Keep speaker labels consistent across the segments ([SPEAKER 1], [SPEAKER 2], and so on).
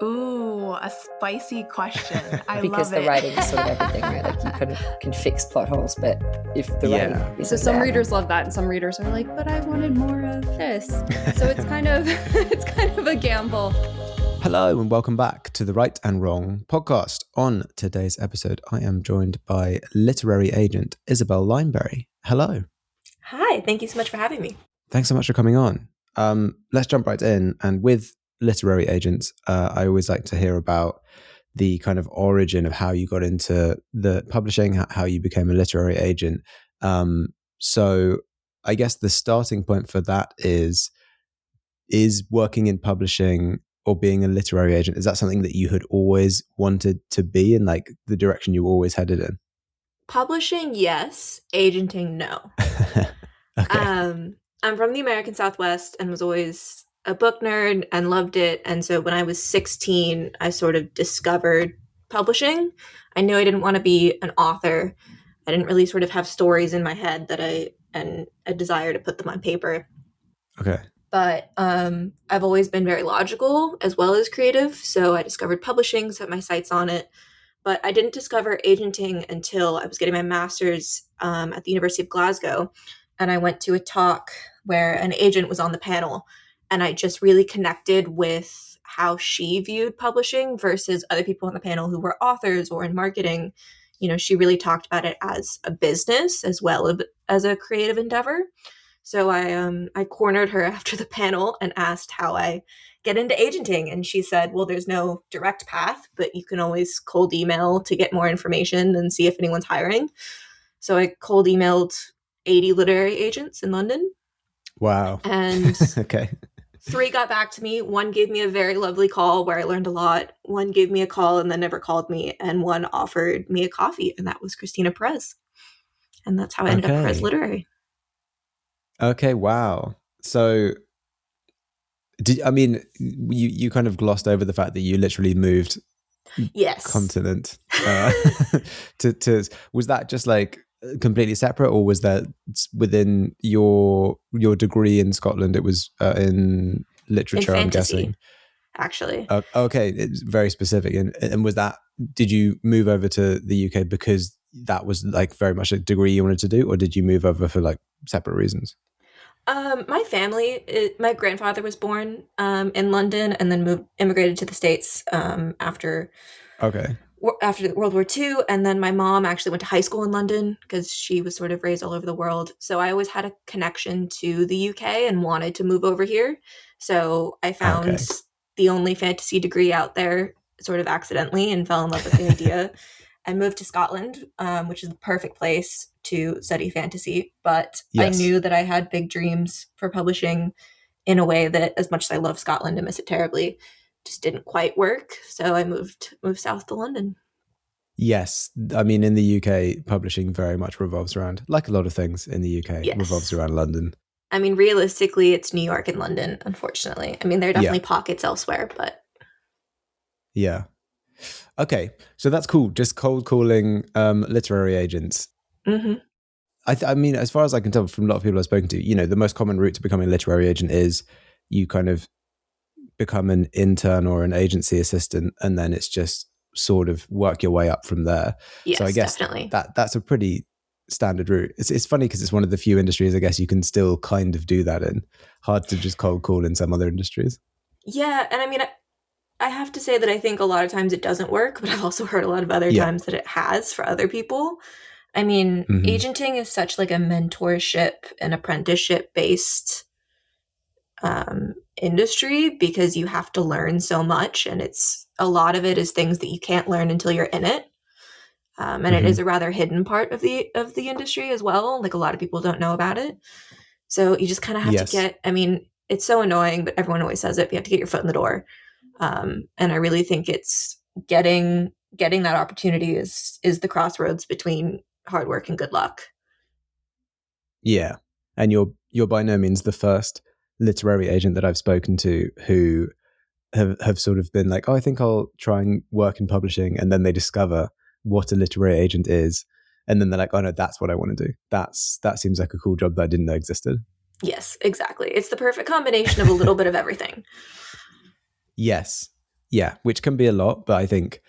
[SPEAKER 1] Ooh, a spicy question. I
[SPEAKER 2] because
[SPEAKER 1] love
[SPEAKER 2] the writing is sort of everything, right? Like you kind of can fix plot holes, but if the writing isn't
[SPEAKER 3] So some
[SPEAKER 2] there,
[SPEAKER 3] readers love that, and some readers are like, but I wanted more of this. So it's kind of a gamble.
[SPEAKER 4] Hello and welcome back to the Right and Wrong podcast. On today's episode, I am joined by literary agent Isabel Lineberry. Hello.
[SPEAKER 5] Hi, thank you so much for having me.
[SPEAKER 4] Thanks so much for coming on. Let's jump right in. And with literary agents, I always like to hear about the kind of origin of how you got into the publishing, how you became a literary agent. So I guess the starting point for that is working in publishing or being a literary agent. Is that something that you had always wanted to be in, like the direction you always headed in?
[SPEAKER 5] Publishing, yes. Agenting, no.
[SPEAKER 4] Okay.
[SPEAKER 5] I'm from the American Southwest and was always a book nerd and loved it. And so when I was 16, I sort of discovered publishing. I knew I didn't want to be an author. I didn't really sort of have stories in my head and a desire to put them on paper.
[SPEAKER 4] Okay.
[SPEAKER 5] But I've always been very logical as well as creative. So I discovered publishing, set my sights on it. But I didn't discover agenting until I was getting my master's at the University of Glasgow. And I went to a talk where an agent was on the panel. And I just really connected with how she viewed publishing versus other people on the panel who were authors or in marketing. You know, she really talked about it as a business as well as a creative endeavor. So I cornered her after the panel and asked how I get into agenting. And she said, well, there's no direct path, but you can always cold email to get more information and see if anyone's hiring. So I cold emailed 80 literary agents in London.
[SPEAKER 4] Wow.
[SPEAKER 5] And
[SPEAKER 4] okay.
[SPEAKER 5] 3 got back to me. 1 gave me a very lovely call where I learned a lot. 1 gave me a call and then never called me. And 1 offered me a coffee. And that was Christina Perez. And that's how I ended up Perez Literary.
[SPEAKER 4] Okay, wow. So, you kind of glossed over the fact that you literally moved continent to was that just like completely separate, or was that within your degree in Scotland? It was in literature,
[SPEAKER 5] in fantasy,
[SPEAKER 4] I'm guessing.
[SPEAKER 5] Actually.
[SPEAKER 4] Okay, it's very specific. And was that, did you move over to the UK because that was like very much a degree you wanted to do, or did you move over for like separate reasons?
[SPEAKER 5] My family, my grandfather was born in London and then immigrated to the States after World War II. And then my mom actually went to high school in London because she was sort of raised all over the world. So I always had a connection to the UK and wanted to move over here. So I found the only fantasy degree out there sort of accidentally and fell in love with the idea. I moved to Scotland, which is the perfect place to study fantasy. But yes, I knew that I had big dreams for publishing in a way that, as much as I love Scotland and miss it terribly, just didn't quite work. So I moved south to London.
[SPEAKER 4] Yes. I mean, in the UK, publishing very much revolves around, like a lot of things in the UK, revolves around London.
[SPEAKER 5] I mean, realistically, it's New York and London, unfortunately. I mean, there are definitely pockets elsewhere, but...
[SPEAKER 4] Yeah. Okay, so that's cool. Just cold calling literary agents.
[SPEAKER 5] Mm-hmm.
[SPEAKER 4] I mean, as far as I can tell from a lot of people I've spoken to, you know, the most common route to becoming a literary agent is you kind of become an intern or an agency assistant, and then it's just sort of work your way up from there.
[SPEAKER 5] Yes,
[SPEAKER 4] so I guess
[SPEAKER 5] definitely.
[SPEAKER 4] That's a pretty standard route. It's funny because it's one of the few industries I guess you can still kind of do that in. Hard to just cold call in some other industries.
[SPEAKER 5] Yeah, and I mean, I have to say that I think a lot of times it doesn't work, but I've also heard a lot of other times that it has for other people. I mean, agenting is such like a mentorship and apprenticeship based industry because you have to learn so much, and it's a lot of it is things that you can't learn until you're in it. And it is a rather hidden part of the industry as well. Like a lot of people don't know about it. So you just kind of have to get, I mean, it's so annoying, but everyone always says it, but you have to get your foot in the door. And I really think it's getting that opportunity is the crossroads between hard work and good luck.
[SPEAKER 4] Yeah. And you're by no means the first literary agent that I've spoken to who have sort of been like, oh, I think I'll try and work in publishing. And then they discover what a literary agent is. And then they're like, oh no, that's what I want to do. That seems like a cool job that I didn't know existed.
[SPEAKER 5] Yes, exactly. It's the perfect combination of a little bit of everything.
[SPEAKER 4] Yes. Yeah, which can be a lot, but I think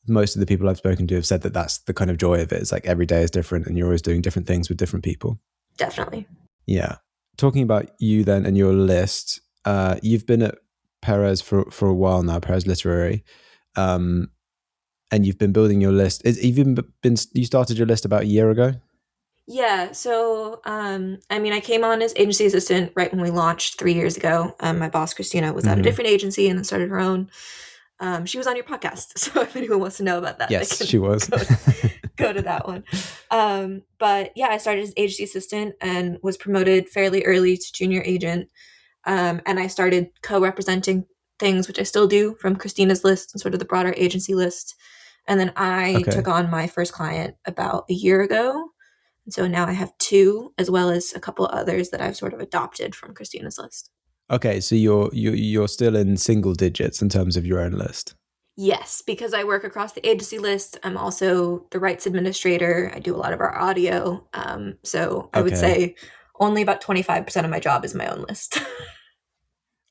[SPEAKER 4] most of the people I've spoken to have said that that's the kind of joy of it. It's like every day is different and you're always doing different things with different people.
[SPEAKER 5] Definitely.
[SPEAKER 4] Yeah. Talking about you then and your list, you've been at Perez for a while now, Perez Literary, and you've been building your list. You started your list about a year ago?
[SPEAKER 5] Yeah, so I came on as agency assistant right when we launched 3 years ago. My boss Christina was at a different agency and then started her own. She was on your podcast, so if anyone wants to know about that,
[SPEAKER 4] Yes,
[SPEAKER 5] they can
[SPEAKER 4] she was.
[SPEAKER 5] go to that one. But yeah, I started as agency assistant and was promoted fairly early to junior agent. And I started co-representing things, which I still do, from Christina's list and sort of the broader agency list. And then I took on my first client about a year ago. And so now I have 2, as well as a couple others that I've sort of adopted from Christina's list.
[SPEAKER 4] Okay, so you're still in single digits in terms of your own list.
[SPEAKER 5] Yes, because I work across the agency list. I'm also the rights administrator. I do a lot of our audio. So I would say only about 25% of my job is my own list.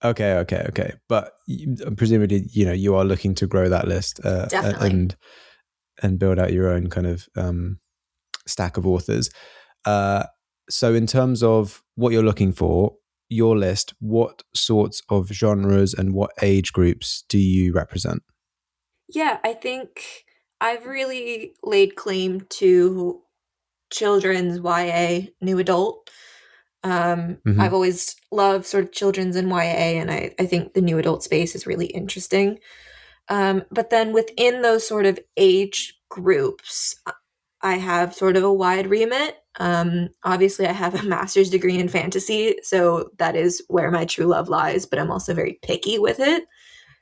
[SPEAKER 4] Okay. But presumably, you are looking to grow that list
[SPEAKER 5] Definitely.
[SPEAKER 4] and build out your own kind of stack of authors. So in terms of what you're looking for, your list, what sorts of genres and what age groups do you represent?
[SPEAKER 5] Yeah, I think I've really laid claim to children's YA, new adult. I've always loved sort of children's and YA, and I think the new adult space is really interesting. But then within those sort of age groups, I have sort of a wide remit. Obviously, I have a master's degree in fantasy, so that is where my true love lies, but I'm also very picky with it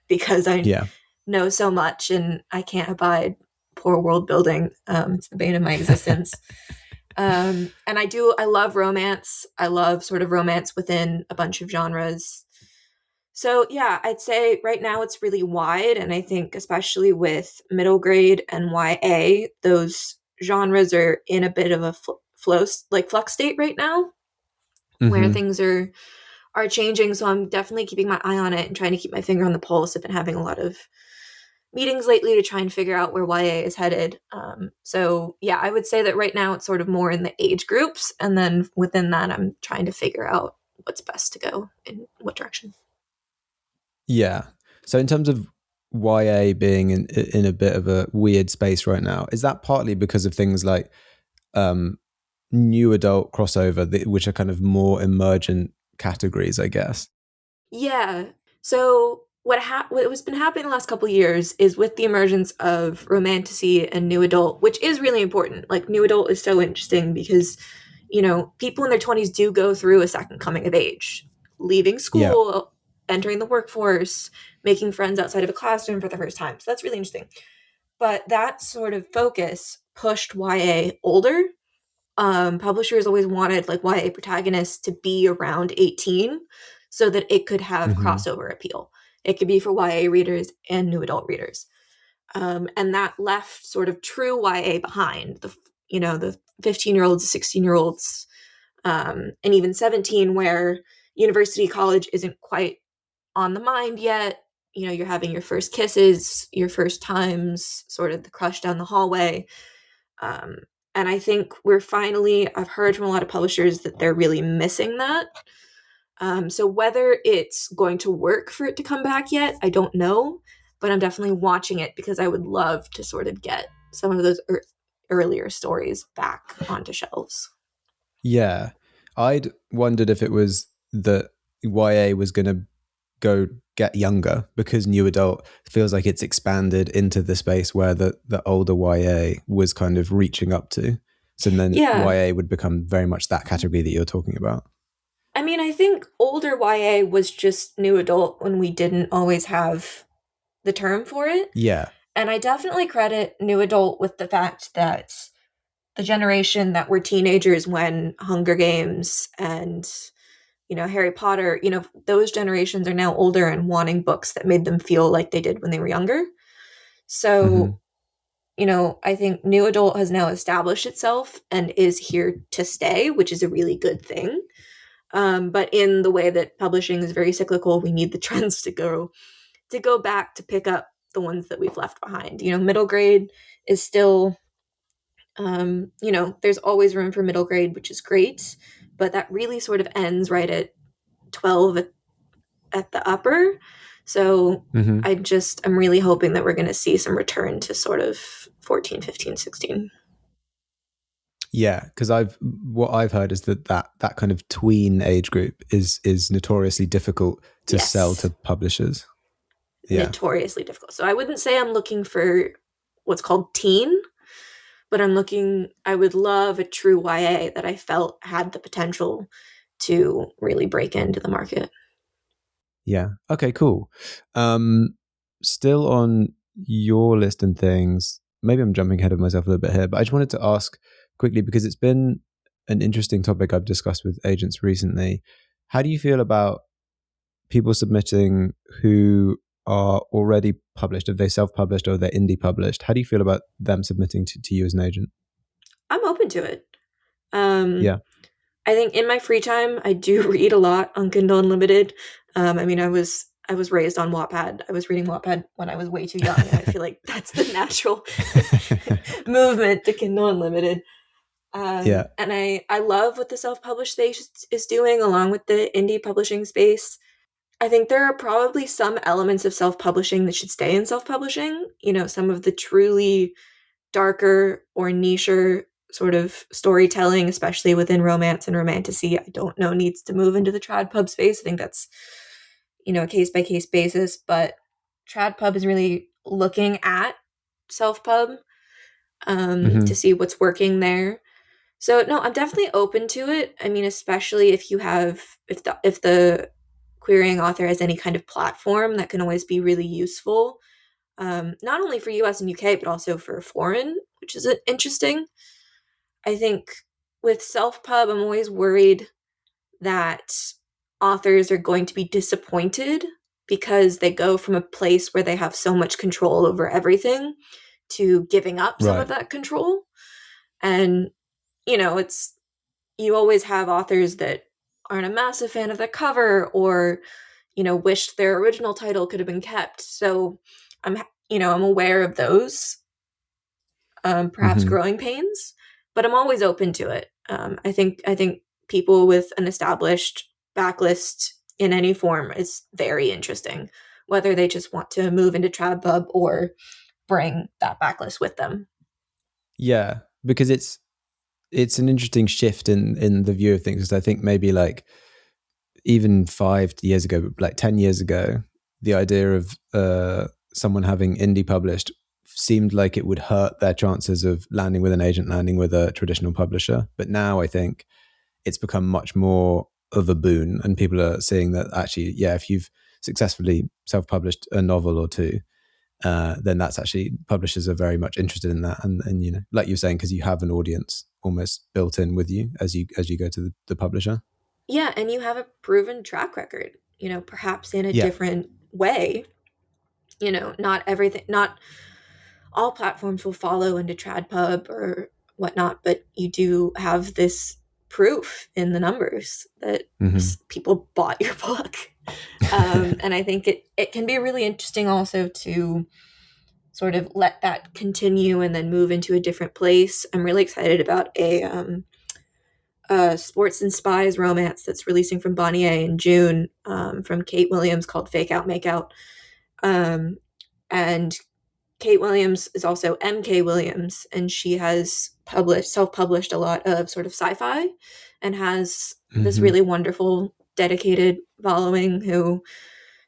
[SPEAKER 5] because I know so much and I can't abide poor world building. It's the bane of my existence. And I love romance. I love sort of romance within a bunch of genres. So yeah, I'd say right now it's really wide. And I think especially with middle grade and YA, those genres are in a bit of a flux state right now where things are changing. So I'm definitely keeping my eye on it and trying to keep my finger on the pulse. I've been having a lot of meetings lately to try and figure out where YA is headed. So yeah, I would say that right now it's sort of more in the age groups. And then within that, I'm trying to figure out what's best to go in what direction.
[SPEAKER 4] Yeah. So in terms of YA being in a bit of a weird space right now, is that partly because of things like new adult crossover, which are kind of more emergent categories, I guess?
[SPEAKER 5] Yeah. So what has been happening the last couple of years is with the emergence of romantasy and new adult, which is really important. Like new adult is so interesting because, people in their 20s do go through a second coming of age, leaving school, entering the workforce, making friends outside of a classroom for the first time. So that's really interesting. But that sort of focus pushed YA older. Publishers always wanted like YA protagonists to be around 18 so that it could have crossover appeal. It could be for YA readers and new adult readers. And that left sort of true YA behind, the 15-year-olds, 16-year-olds, and even 17, where university college isn't quite on the mind yet. You're having your first kisses, your first times, sort of the crush down the hallway. And I think I've heard from a lot of publishers that they're really missing that. So whether it's going to work for it to come back yet, I don't know, but I'm definitely watching it because I would love to sort of get some of those earlier stories back onto shelves.
[SPEAKER 4] Yeah. I'd wondered if it was that YA was going to go get younger because new adult feels like it's expanded into the space where the older YA was kind of reaching up to. So then YA would become very much that category that you're talking about.
[SPEAKER 5] I think older YA was just new adult when we didn't always have the term for it.
[SPEAKER 4] Yeah.
[SPEAKER 5] And I definitely credit new adult with the fact that the generation that were teenagers when Hunger Games and Harry Potter, those generations are now older and wanting books that made them feel like they did when they were younger. So, I think new adult has now established itself and is here to stay, which is a really good thing. But in the way that publishing is very cyclical, we need the trends to go to go back to pick up the ones that we've left behind. Middle grade is still, there's always room for middle grade, which is great, but that really sort of ends right at 12 at the upper. So
[SPEAKER 4] Mm-hmm.
[SPEAKER 5] I'm really hoping that we're going to see some return to sort of 14, 15, 16.
[SPEAKER 4] Yeah, because what I've heard is that kind of tween age group is notoriously difficult to
[SPEAKER 5] Yes.
[SPEAKER 4] sell to publishers. Yeah.
[SPEAKER 5] Notoriously difficult. So I wouldn't say I'm looking for what's called teen, but I would love a true YA that I felt had the potential to really break into the market.
[SPEAKER 4] Yeah. Okay, cool. Still on your list and things, maybe I'm jumping ahead of myself a little bit here, but I just wanted to ask quickly, because it's been an interesting topic I've discussed with agents recently. How do you feel about people submitting who are already published, if they self-published or they're indie published? How do you feel about them submitting to you as an agent?
[SPEAKER 5] I'm open to it.
[SPEAKER 4] Yeah.
[SPEAKER 5] I think in my free time, I do read a lot on Kindle Unlimited. I was raised on Wattpad. I was reading Wattpad when I was way too young, and I feel like that's the natural movement to Kindle Unlimited.
[SPEAKER 4] Yeah.
[SPEAKER 5] And I love what the self-published space is doing along with the indie publishing space. I think there are probably some elements of self-publishing that should stay in self-publishing. Some of the truly darker or nicher sort of storytelling, especially within romance and romantasy, I don't know needs to move into the trad pub space. I think that's, a case-by-case basis, but trad pub is really looking at self-pub to see what's working there. So no, I'm definitely open to it. I mean, especially if the querying author has any kind of platform, that can always be really useful. Not only for US and UK, but also for foreign, which is interesting. I think with self-pub, I'm always worried that authors are going to be disappointed because they go from a place where they have so much control over everything to giving up some of that control. And you always have authors that aren't a massive fan of the cover or, wished their original title could have been kept. So I'm aware of those, perhaps growing pains, but I'm always open to it. I think people with an established backlist in any form is very interesting, whether they just want to move into trad pub or bring that backlist with them.
[SPEAKER 4] Yeah, because it's an interesting shift in the view of things. Because I think maybe like even 5 years ago, like 10 years ago, the idea of someone having indie published seemed like it would hurt their chances of landing with an agent, landing with a traditional publisher. But now I think it's become much more of a boon, and people are seeing that actually, yeah, if you've successfully self-published a novel or two, then that's actually, publishers are very much interested in that. And like you're saying, because you have an audience almost built in with you as you go to the publisher.
[SPEAKER 5] Yeah, and you have a proven track record, perhaps in a different way. Not all platforms will follow into trad pub or whatnot, but you do have this proof in the numbers that people bought your book. And I think it can be really interesting also to sort of let that continue and then move into a different place. I'm really excited about a Sports and Spies romance that's releasing from Bonnier in June, from Kate Williams, called Fake Out Make Out. And Kate Williams is also M.K. Williams, and she has self-published a lot of sort of sci-fi and has this really wonderful, dedicated following who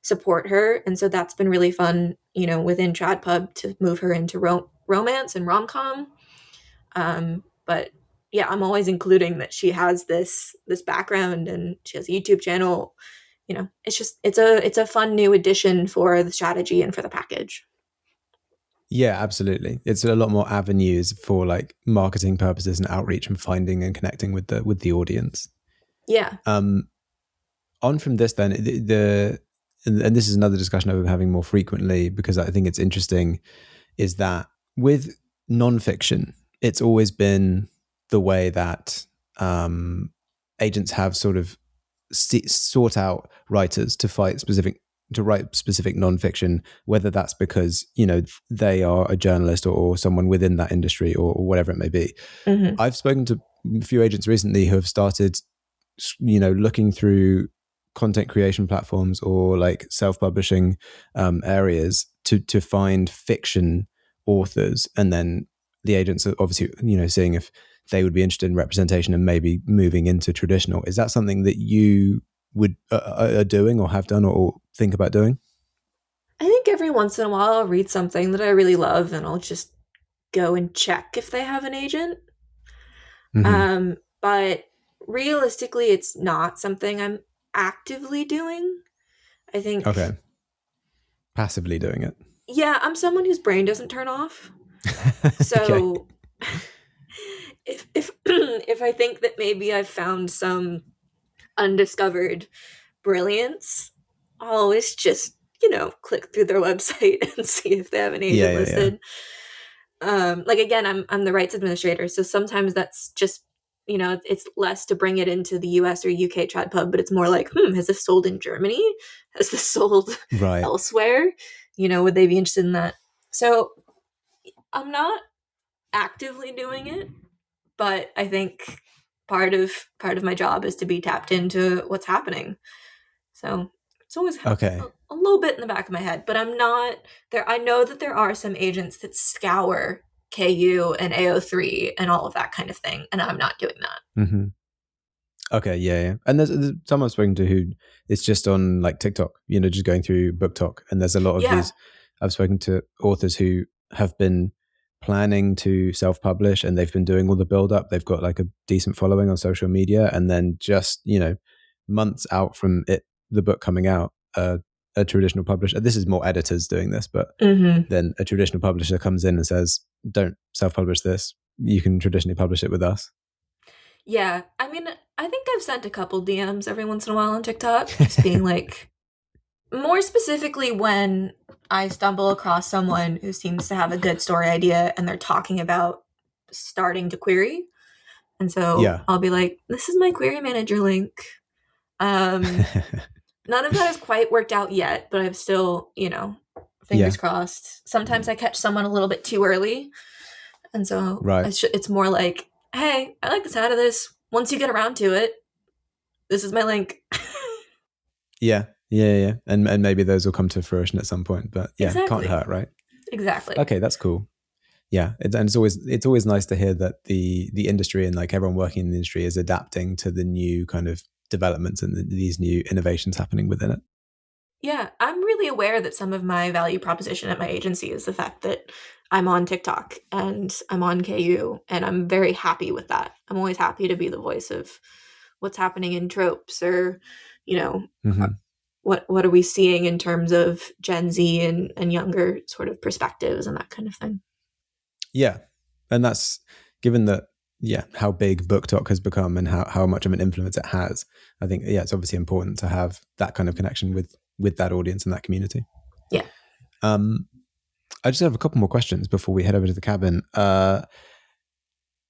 [SPEAKER 5] support her. And so that's been really fun, within trad pub to move her into romance and rom-com. But yeah, I'm always including that she has this background and she has a YouTube channel. It's a fun new addition for the strategy and for the package.
[SPEAKER 4] Yeah, absolutely. It's a lot more avenues for like marketing purposes and outreach and finding and connecting with the audience.
[SPEAKER 5] Yeah.
[SPEAKER 4] On from this then, and this is another discussion I've been having more frequently because I think it's interesting, is that with nonfiction, it's always been the way that agents have sort of sought out writers to fight specific to write specific nonfiction, whether that's because, you know, they are a journalist or someone within that industry or whatever it may be.
[SPEAKER 5] Mm-hmm.
[SPEAKER 4] I've spoken to a few agents recently who have started, you know, looking through content creation platforms or like self-publishing areas to find fiction authors, and then the agents are obviously, you know, seeing if they would be interested in representation and maybe moving into traditional. Is that something that you would are doing or have done or think about doing?
[SPEAKER 5] I think every once in a while I'll read something that I really love and I'll just go and check if they have an agent.
[SPEAKER 4] Mm-hmm.
[SPEAKER 5] But realistically, it's not something I'm actively doing. I think
[SPEAKER 4] Okay. Passively doing it.
[SPEAKER 5] Yeah, I'm someone whose brain doesn't turn off. So if if I think that maybe I've found some undiscovered brilliance, I'll always just, you know, click through their website and see if they have an agent listed. Like again, I'm the rights administrator, so sometimes that's just, you know, it's less to bring it into the US or UK trad pub, but it's more like, has this sold in Germany? Has this sold elsewhere? You know, would they be interested in that? So I'm not actively doing it, but I think part of my job is to be tapped into what's happening. So it's always a little bit in the back of my head, but I'm not there. I know that there are some agents that scour KU and AO3 and all of that kind of thing, and I'm not doing that.
[SPEAKER 4] Mm-hmm. Okay, yeah. And there's someone I've spoken to who is just on like TikTok, you know, just going through Book Talk, and there's a lot of these. I've spoken to authors who have been planning to self-publish and they've been doing all the build-up. They've got like a decent following on social media, and then just, you know, months out from the book coming out, a traditional publisher, this is more editors doing this, but then a traditional publisher comes in and says, don't self-publish this, you can traditionally publish it with us.
[SPEAKER 5] Yeah, I mean, I think I've sent a couple DMs every once in a while on TikTok, just being like, more specifically when I stumble across someone who seems to have a good story idea and they're talking about starting to query. And so I'll be like, this is my query manager link. None of that has quite worked out yet, but I'm still, you know, fingers crossed. Sometimes I catch someone a little bit too early. And so it's more like, hey, I like the sound of this. Once you get around to it, this is my link.
[SPEAKER 4] Yeah. And maybe those will come to fruition at some point, but can't hurt, right?
[SPEAKER 5] Exactly.
[SPEAKER 4] Okay, that's cool. Yeah, it's always nice to hear that the industry and like everyone working in the industry is adapting to the new kind of developments and these new innovations happening within it.
[SPEAKER 5] Yeah, I'm really aware that some of my value proposition at my agency is the fact that I'm on TikTok and I'm on KU, and I'm very happy with that. I'm always happy to be the voice of what's happening in Tropes, or, you know, what are we seeing in terms of Gen Z and younger sort of perspectives and that kind of thing. Yeah.
[SPEAKER 4] And that's given that, how big Book Talk has become and how much of an influence it has. I think, it's obviously important to have that kind of connection with that audience and that community.
[SPEAKER 5] Yeah.
[SPEAKER 4] I just have a couple more questions before we head over to the cabin.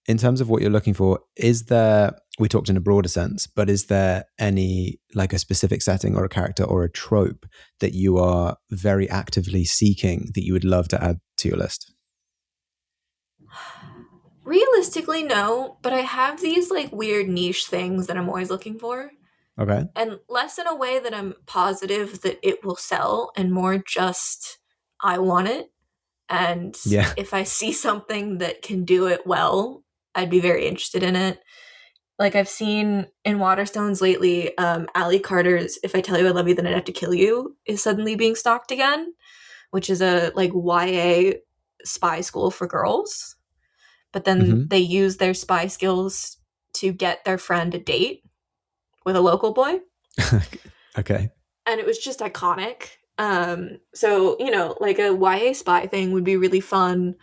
[SPEAKER 4] In terms of what you're looking for, we talked in a broader sense, but is there any, like a specific setting or a character or a trope that you are very actively seeking that you would love to add to your list?
[SPEAKER 5] Realistically, no, but I have these like weird niche things that I'm always looking for.
[SPEAKER 4] Okay.
[SPEAKER 5] And less in a way that I'm positive that it will sell, and more just I want it. And if I see something that can do it well, I'd be very interested in it. Like I've seen in Waterstones lately, Ali Carter's If I Tell You I Love You Then I'd Have to Kill You is suddenly being stocked again, which is a like YA spy school for girls. But then they use their spy skills to get their friend a date with a local boy.
[SPEAKER 4] Okay.
[SPEAKER 5] And it was just iconic. So, you know, like a YA spy thing would be really fun.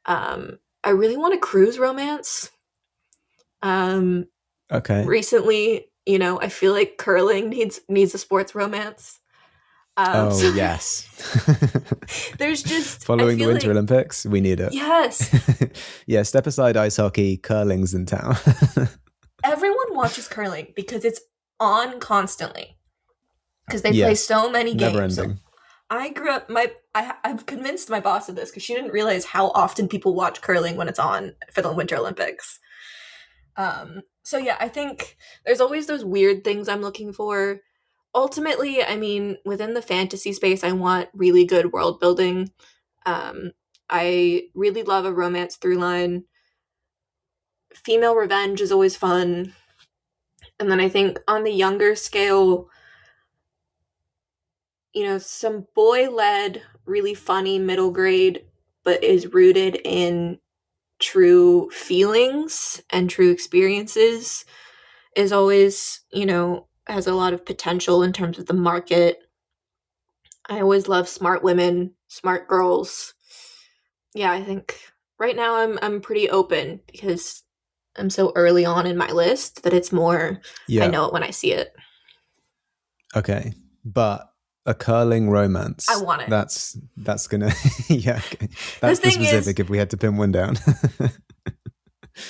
[SPEAKER 5] I really want a cruise romance.
[SPEAKER 4] Okay.
[SPEAKER 5] Recently, you know, I feel like curling needs a sports romance.
[SPEAKER 4] Yes.
[SPEAKER 5] There's just
[SPEAKER 4] following the Winter Olympics, we need it.
[SPEAKER 5] Yes.
[SPEAKER 4] Yeah, step aside ice hockey, curling's in town.
[SPEAKER 5] Everyone watches curling because it's on constantly. because they play so many
[SPEAKER 4] Never
[SPEAKER 5] games.
[SPEAKER 4] ending.
[SPEAKER 5] So I grew up, I've convinced my boss of this because she didn't realize how often people watch curling when it's on for the Winter Olympics. So yeah, I think there's always those weird things I'm looking for. Ultimately, I mean, within the fantasy space, I want really good world building. I really love a romance through line. Female revenge is always fun. And then I think on the younger scale, you know, some boy-led, really funny middle grade, but is rooted in true feelings and true experiences is always, you know, has a lot of potential in terms of the market. I always love smart women, smart girls. Yeah, I think right now I'm pretty open because I'm so early on in my list that it's more I know it when I see it.
[SPEAKER 4] Okay. But a curling romance.
[SPEAKER 5] I want it.
[SPEAKER 4] That's gonna yeah. Okay. That's the specific if we had to pin one down.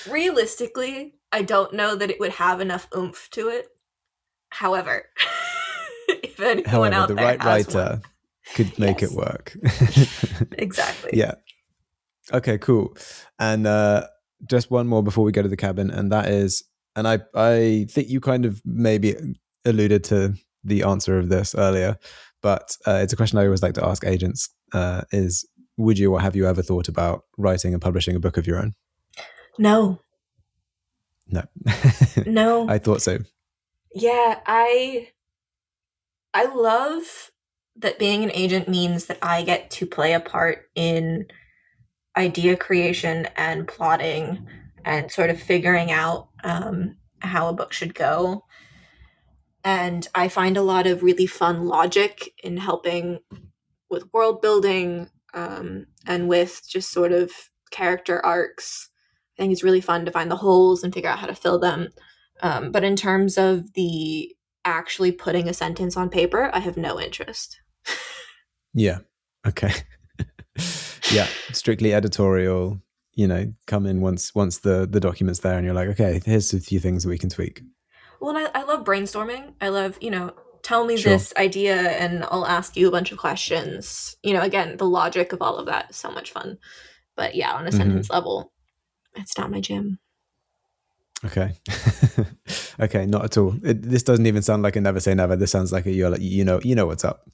[SPEAKER 5] Realistically, I don't know that it would have enough oomph to it. However, if anyone out
[SPEAKER 4] the
[SPEAKER 5] there
[SPEAKER 4] right
[SPEAKER 5] has
[SPEAKER 4] writer
[SPEAKER 5] one,
[SPEAKER 4] could make it work.
[SPEAKER 5] Exactly.
[SPEAKER 4] Yeah. Okay, cool. And just one more before we go to the cabin, and that is, and I think you kind of maybe alluded to the answer of this earlier, but it's a question I always like to ask agents, is would you or have you ever thought about writing and publishing a book of your own?
[SPEAKER 5] No. No.
[SPEAKER 4] I thought so.
[SPEAKER 5] Yeah, I love that being an agent means that I get to play a part in idea creation and plotting and sort of figuring out how a book should go. And I find a lot of really fun logic in helping with world building and with just sort of character arcs. I think it's really fun to find the holes and figure out how to fill them. But in terms of the actually putting a sentence on paper, I have no interest.
[SPEAKER 4] Yeah. Okay. Yeah. Strictly editorial, you know, come in once the document's there and you're like, okay, here's a few things that we can tweak.
[SPEAKER 5] Well, and I love brainstorming. I love, you know, tell me this idea and I'll ask you a bunch of questions. You know, again, the logic of all of that is so much fun. But yeah, on a sentence level, it's not my jam.
[SPEAKER 4] Okay. Okay, not at all. This doesn't even sound like a never say never. This sounds like you're like, you know what's up.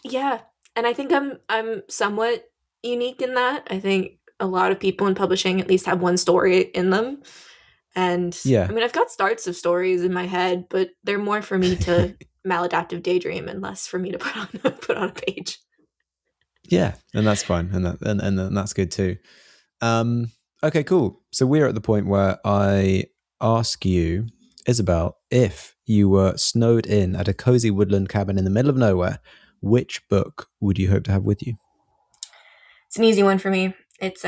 [SPEAKER 5] Yeah, and I think I'm somewhat unique in that. I think a lot of people in publishing at least have one story in them. And yeah. I mean, I've got starts of stories in my head, but they're more for me to maladaptive daydream and less for me to put on a page.
[SPEAKER 4] Yeah, and that's fine, and that's good too. Okay, cool. So we're at the point where I ask you, Isabel, if you were snowed in at a cozy woodland cabin in the middle of nowhere, which book would you hope to have with you?
[SPEAKER 5] It's an easy one for me. It's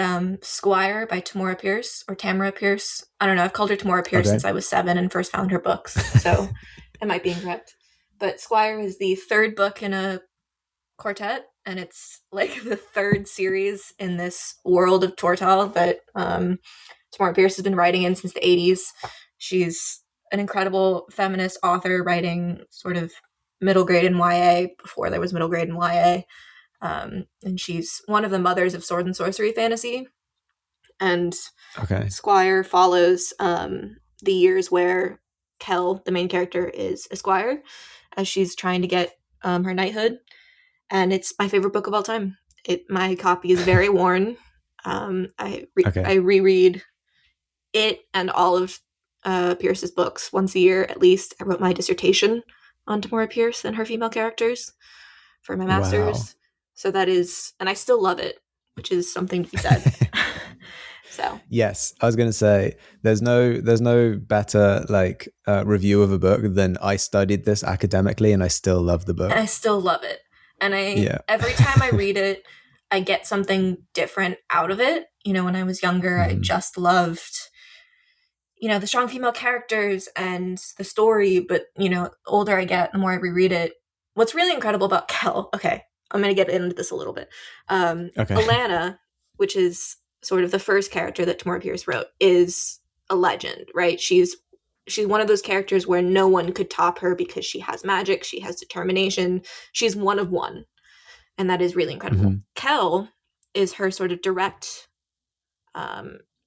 [SPEAKER 5] Squire by Tamora Pierce or Tamara Pierce. I don't know. I've called her Tamora Pierce since I was 7 and first found her books, so I might be incorrect. But Squire is the third book in a quartet, and it's like the third series in this world of Tortal that Tamora Pierce has been writing in since the 80s. She's an incredible feminist author writing sort of middle grade in YA before there was middle grade in YA. And she's one of the mothers of sword and sorcery fantasy. And Squire follows the years where Kel, the main character, is a squire as she's trying to get her knighthood. And it's my favorite book of all time. My copy is very worn. I reread it and all of Pierce's books once a year at least. I wrote my dissertation on Tamora Pierce and her female characters for my master's. Wow. So that is, and I still love it, which is something to be said. So
[SPEAKER 4] yes, I was going to say there's no better review of a book than I studied this academically and I still love the book.
[SPEAKER 5] And I still love it. And every time I read it, I get something different out of it. You know, when I was younger, I just loved, you know, the strong female characters and the story. But, you know, the older I get, the more I reread it. What's really incredible about Kel, I'm going to get into this a little bit. Alana, which is sort of the first character that Tamora Pierce wrote, is a legend, right? She's she's one of those characters where no one could top her because she has magic, she has determination, she's one of one, and that is really incredible.
[SPEAKER 4] Mhm.
[SPEAKER 5] Kel is her sort of direct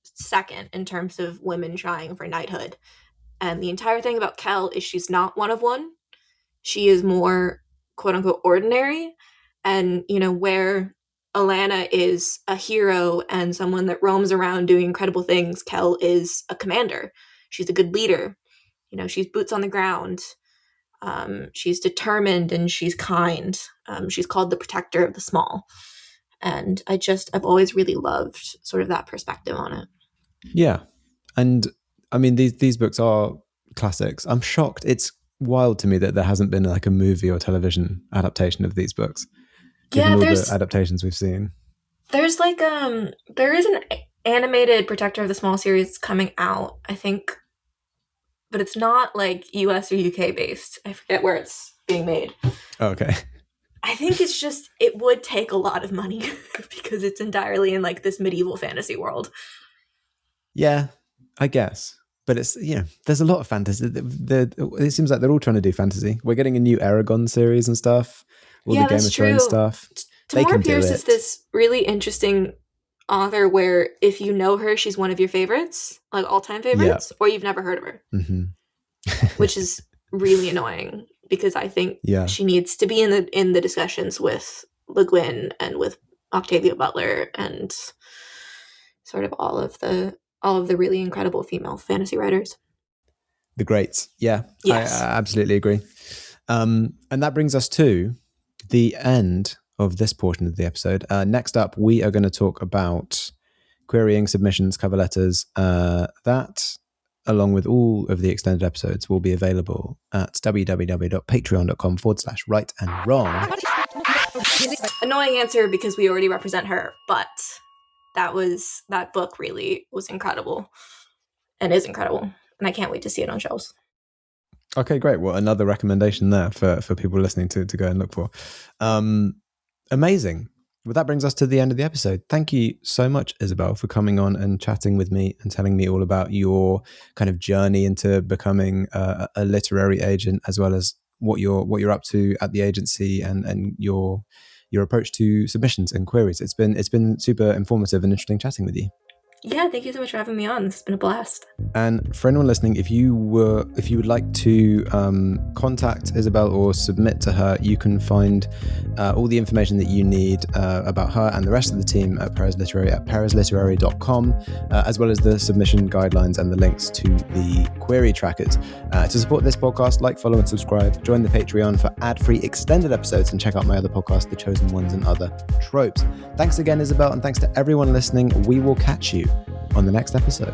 [SPEAKER 5] second in terms of women trying for knighthood, and the entire thing about Kel is she's not one of one. She is more quote unquote ordinary, and where Alana is a hero and someone that roams around doing incredible things, Kel is a commander. She's a good leader. She's boots on the ground. She's determined and she's kind. She's called the protector of the small. And I've always really loved sort of that perspective on it.
[SPEAKER 4] Yeah. And I mean, these books are classics. I'm shocked. It's wild to me that there hasn't been like a movie or television adaptation of these books. Given all the adaptations we've seen.
[SPEAKER 5] There's like there is an animated Protector of the Small series coming out, I think, but it's not like US or UK based. I forget where it's being made.
[SPEAKER 4] Oh, okay.
[SPEAKER 5] I think it's just, it would take a lot of money because it's entirely in like this medieval fantasy world.
[SPEAKER 4] Yeah, I guess. But it's, there's a lot of fantasy. It seems like they're all trying to do fantasy. We're getting a new Aragon series and stuff. All the Game of Thrones stuff.
[SPEAKER 5] Tamora Pierce is this really interesting author where if you know her, she's one of your favorites, like all-time favorites, or you've never heard of her.
[SPEAKER 4] Mm-hmm.
[SPEAKER 5] Which is really annoying because I think she needs to be in the discussions with Le Guin and with Octavia Butler and sort of all of the really incredible female fantasy writers.
[SPEAKER 4] The greats. Yeah.
[SPEAKER 5] Yes.
[SPEAKER 4] I absolutely agree. And that brings us to the end of this portion of the episode. Next up, we are going to talk about querying submissions, cover letters. That, along with all of the extended episodes, will be available at www.patreon.com/rightandwrong.
[SPEAKER 5] Annoying answer because we already represent her, but that book really was incredible and is incredible. And I can't wait to see it on shelves.
[SPEAKER 4] Okay, great. Well, another recommendation there for people listening to go and look for. Amazing. Well, that brings us to the end of the episode. Thank you so much, Isabel, for coming on and chatting with me and telling me all about your kind of journey into becoming a literary agent, as well as what you're up to at the agency and your approach to submissions and queries. It's been super informative and interesting chatting with you.
[SPEAKER 5] Yeah, thank you so much for having me on. This has been a blast.
[SPEAKER 4] And for anyone listening, if you would like to contact Isabel or submit to her, you can find all the information that you need about her and the rest of the team at Perez Literary at perezliterary.com, as well as the submission guidelines and the links to the query trackers. To support this podcast, like, follow, and subscribe. Join the Patreon for ad-free extended episodes and check out my other podcast, The Chosen Ones and Other Tropes. Thanks again, Isabel, and thanks to everyone listening. We will catch you on the next episode.